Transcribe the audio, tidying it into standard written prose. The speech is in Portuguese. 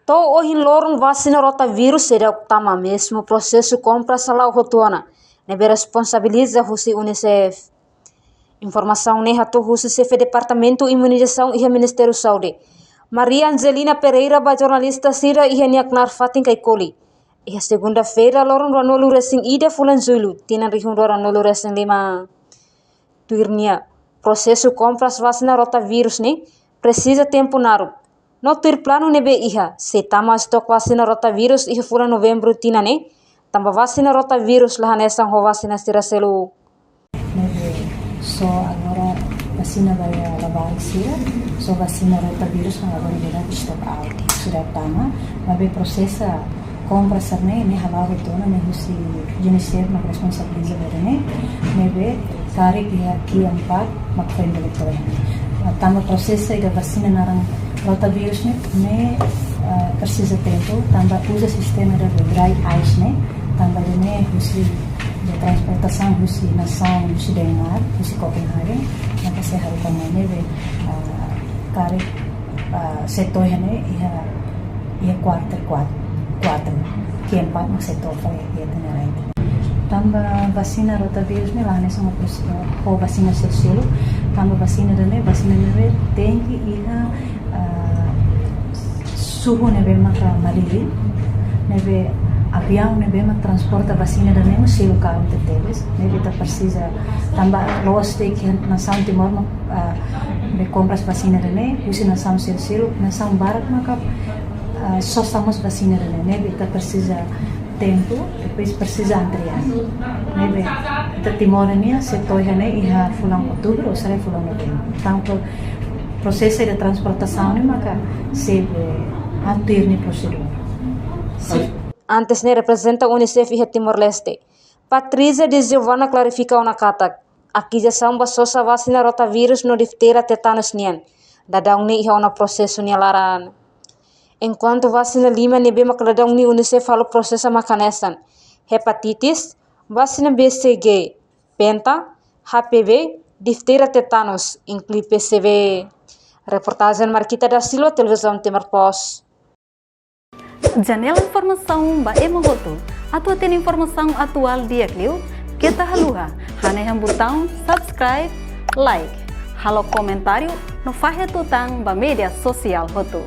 To ohin lorong vacina rotavírus será utama mesmo processo compra salau rotona. Nebe responsabiliza husi UNICEF. Informação neha to husi chefe departamento imunização e Ministério Saúde. Maria Angelina Pereira ba jornalista sira e niak narfatin kai koli. E segunda-feira lorong ranolu resing ida fulan Zulu tinan rihun ranolu resing 5 tuirnia. Processo compras vacina rotavírus ne precisa tempo naru. No tuir plano nebe iha se tama stok vacina rotavírus iha fulan novembro tina ne tamba vacina rotavírus lahan esang ho vacina siraselu. So agora vacina vai lavar sira, so vacina rotavírus vai agora virar stok out. Sudah tama, mas processa compra sarne ne halal rotona ne husi UNICEF mak responsabiliza berene nebe tarik ki empat mak frente elektoral. Tamba processa da vacina narang rotavírus ne precisa tempo, tamba usa sistema de dry ice ne, tamba ne husi de transportação husi nação husi Denmark, husi Copenhagen, maka se harukan ne be tarik setor ne ia quarter que empat mak setor fa ia tenera. Tamba vacina rotavírus ne lá nessa uma vacina selo, tamba vacina ne tem que ir suhu nebe maka malili nebe avião nebe mak transporta vacina dane selo carro teteles nebe ta precisa tamba los que nação Timor mak be compras vacina dane usi nação selo nação barat maka só estamos vacina dane nebe ta precisa tempo depois precisa antrian nebe ta Timor ne setor ne iha fulang outubro ou será fulang novembro tanto processo de transportação ne maka se atir ni prosedur. Antes ne representa UNICEF e Timor-Leste. Patrícia de Giovanna clarifica una kata. Aqui já são basosa vacina rotavírus no diftera tetanus nian. Dadang ni iha una processo ni laran. Enquanto vacina 5 nebe makladang ni UNICEF falo prosesa makanesan. Hepatitis, vacina BCG, penta, HPV, diftera tetanus, inclui PCV. Reportagem Marquita da Silva, Televisão Timor Post. Janela informação ba emogoto. Atua tem informação atual dia kliu. Kita haluha. Haneham botão subscribe, like. Halo comentário no fahe tutang ba media sosial hotu.